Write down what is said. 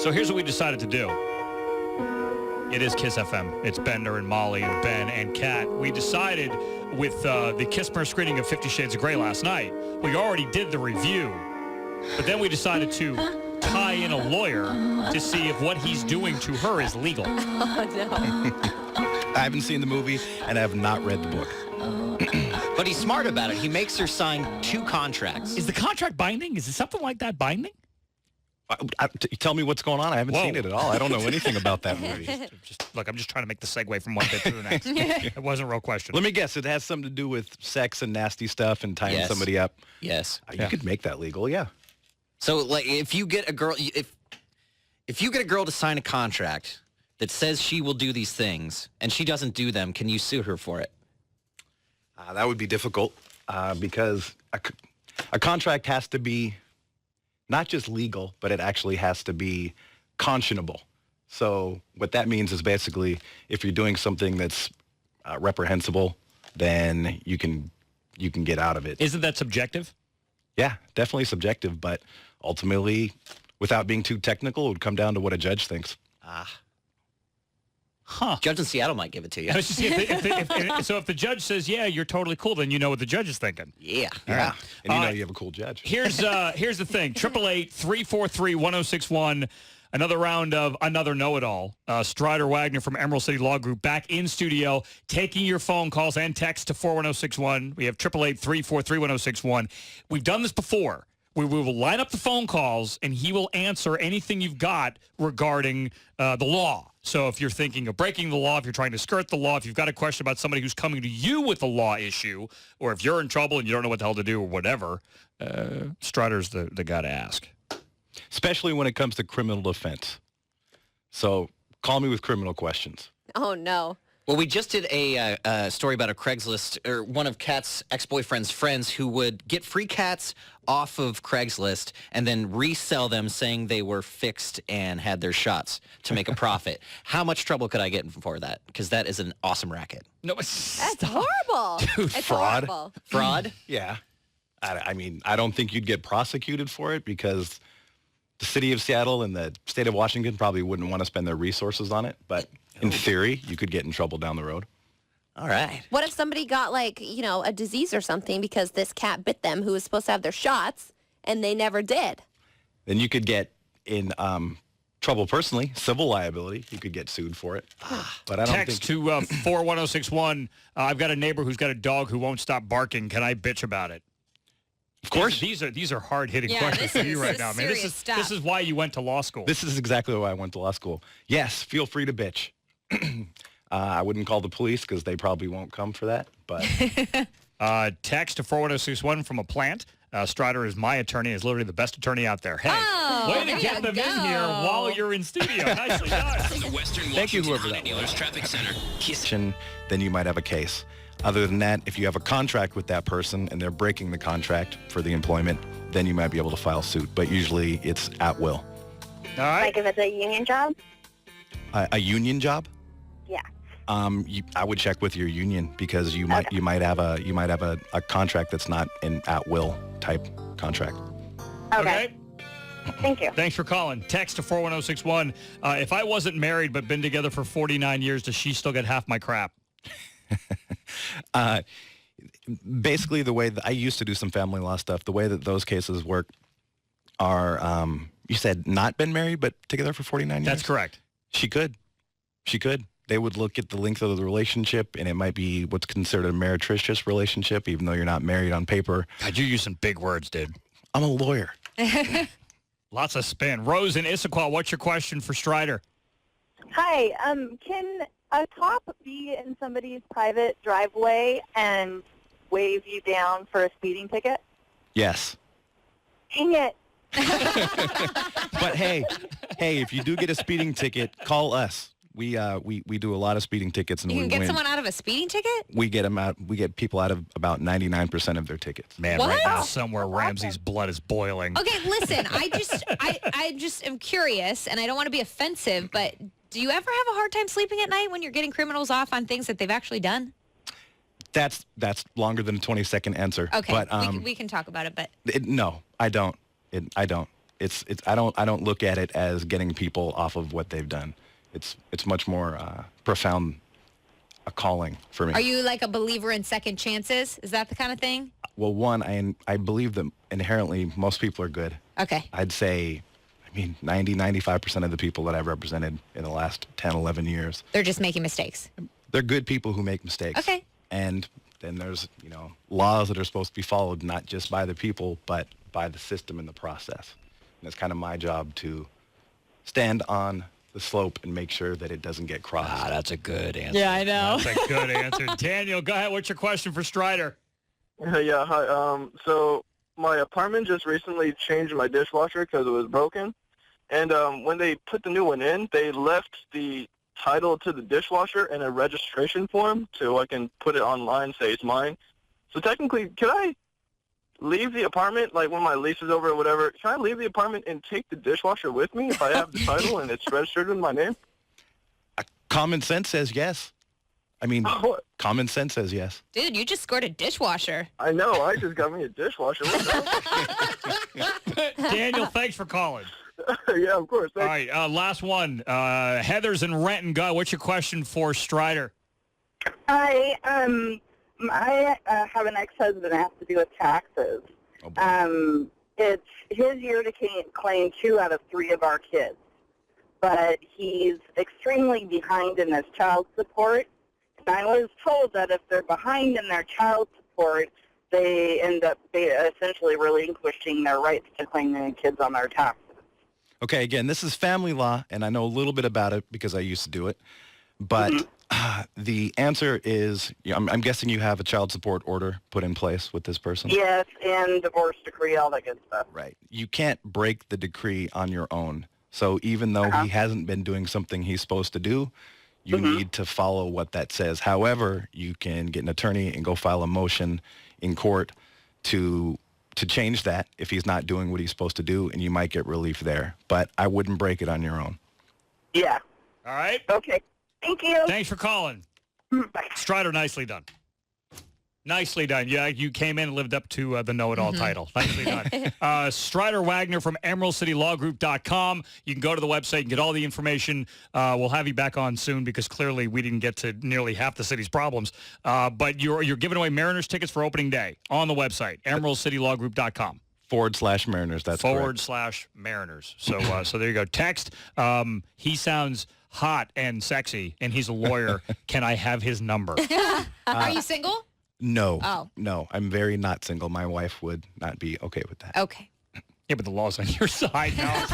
So here's what we decided to do. It is Kiss FM. It's Bender and Molly and Ben and Kat. We decided with the Kissmer screening of 50 Shades of Grey last night, we already did the review, but then we decided to tie in a lawyer to see if what he's doing to her is legal. Oh, no. I haven't seen the movie, and I have not read the book. But he's smart about it. He makes her sign 2 contracts. Is the contract binding? Is it something like that binding? Tell me what's going on. I haven't seen it at all. I don't know anything about that movie. Look, I'm just trying to make the segue from one bit to the next. It wasn't a real question. Let me guess. It has something to do with sex and nasty stuff and tying somebody up. Yes. You could make that legal, yeah. So, like, if you get a girl, if you get a girl to sign a contract that says she will do these things and she doesn't do them, can you sue her for it? That would be difficult because a contract has to be not just legal, but it actually has to be conscionable. So what that means is basically if you're doing something that's reprehensible, then you can get out of it. Isn't that subjective? Yeah, definitely subjective, but ultimately, without being too technical, it would come down to what a judge thinks. Judge in Seattle might give it to you. So if the judge says, yeah, you're totally cool, then you know what the judge is thinking. Yeah. Yeah. And you know you have a cool judge. Here's the thing. 888-343-1061. Another round of Another Know-It-All. Stryder Wegener from Emerald City Law Group back in studio, taking your phone calls and texts to 41061. We have 888-343-1061. We've done this before. We will line up the phone calls, and he will answer anything you've got regarding the law. So if you're thinking of breaking the law, if you're trying to skirt the law, if you've got a question about somebody who's coming to you with a law issue, or if you're in trouble and you don't know what the hell to do or whatever, Stryder's the guy to ask. Especially when it comes to criminal defense. So call me with criminal questions. Oh, no. Well, we just did a story about a Craigslist, or one of Kat's ex-boyfriend's friends who would get free cats off of Craigslist and then resell them saying they were fixed and had their shots to make a profit. How much trouble could I get for that? Because that is an awesome racket. No, That's horrible. Dude, it's fraud. Horrible. Fraud? Yeah. I mean, I don't think you'd get prosecuted for it because the city of Seattle and the state of Washington probably wouldn't want to spend their resources on it. But in theory, you could get in trouble down the road. All right. What if somebody got, like, a disease or something because this cat bit them who was supposed to have their shots and they never did? Then you could get in trouble personally, civil liability. You could get sued for it. But I don't Text think... to 41061. I've got a neighbor who's got a dog who won't stop barking. Can I bitch about it? Of course. These are hard-hitting questions for you right now, man. This is why you went to law school. This is exactly why I went to law school. Yes, feel free to bitch. I wouldn't call the police because they probably won't come for that. But text to 41061 from a plant. Stryder is my attorney, is literally the best attorney out there. Hey, way to get them in here while you're in studio. Nicely done. The Western Thank you, Washington whoever Honda that was. Dealers Traffic Center. then you might have a case. Other than that, if you have a contract with that person and they're breaking the contract for the employment, then you might be able to file suit. But usually it's at will. All right. Like if it's a union job? A union job? Yeah. I would check with your union because you might have a contract that's not an at will type contract. Okay. Thank you. Thanks for calling. Text to 41061. If I wasn't married but been together for 49 years, does she still get half my crap? Basically, the way that I used to do some family law stuff, the way that those cases work are, you said not been married but together for 49 years? That's correct. She could. They would look at the length of the relationship, and it might be what's considered a meretricious relationship, even though you're not married on paper. God, you use some big words, dude. I'm a lawyer. Lots of spin. Rose in Issaquah, what's your question for Stryder? Hi. Can a cop be in somebody's private driveway and wave you down for a speeding ticket? Yes. Dang it. But hey, if you do get a speeding ticket, call us. We do a lot of speeding tickets, and You we can get win. someone out of a speeding ticket? We get them out. We get people out of about 99% of their tickets. Man, What? right now somewhere Ramsey's blood is boiling. Okay, listen, I just am curious, and I don't want to be offensive, but do you ever have a hard time sleeping at night when you're getting criminals off on things that they've actually done? That's longer than a 20-second answer. Okay, but we can talk about it, but... no, I don't. I don't. I don't look at it as getting people off of what they've done. It's much more profound a calling for me. Are you like a believer in second chances? Is that the kind of thing? Well, one, I believe that inherently most people are good. Okay. I'd say, 95% of the people that I've represented in the last 10, 11 years. They're just making mistakes. They're good people who make mistakes. Okay. And then there's, laws that are supposed to be followed not just by the people, but by the system and the process. And it's kind of my job to stand on the slope and make sure that it doesn't get crossed. That's a good answer. Yeah, I know. That's a good answer. Daniel, go ahead. What's your question for Stryder? Yeah, hi. So my apartment just recently changed my dishwasher because it was broken. And when they put the new one in, they left the title to the dishwasher in a registration form so I can put it online, say it's mine. So technically, can I leave the apartment, like when my lease is over or whatever, can I leave the apartment and take the dishwasher with me if I have the title and it's registered in my name? Common sense says yes. Common sense says yes. Dude, you just scored a dishwasher. I know. I just got me a dishwasher. Daniel, thanks for calling. Yeah, of course. All right, last one. Heather's in Renton. Go. What's your question for Stryder? Hi. I have an ex-husband that has to do with taxes. Oh, boy. It's his year to claim 2 out of 3 of our kids, but he's extremely behind in his child support. And I was told that if they're behind in their child support, they end up essentially relinquishing their rights to claim the kids on their taxes. Okay, again, this is family law, and I know a little bit about it because I used to do it. But the answer is, I'm guessing you have a child support order put in place with this person? Yes, and divorce decree, all that good stuff. Right. You can't break the decree on your own. So even though he hasn't been doing something he's supposed to do, you need to follow what that says. However, you can get an attorney and go file a motion in court to change that if he's not doing what he's supposed to do, and you might get relief there. But I wouldn't break it on your own. Yeah. All right. Okay. Thank you. Thanks for calling. Bye. Stryder, nicely done. Nicely done. Yeah, you came in and lived up to the know-it-all title. Nicely done. Stryder Wegener from EmeraldCityLawGroup.com. You can go to the website and get all the information. We'll have you back on soon because clearly we didn't get to nearly half the city's problems. But you're giving away Mariners tickets for opening day on the website, EmeraldCityLawGroup.com. /Mariners, that's correct. /Mariners. So there you go. Text, he sounds hot and sexy, and he's a lawyer. Can I have his number? Are you single? No. Oh. No, I'm very not single. My wife would not be okay with that. Okay. Yeah, but the law's on your side now.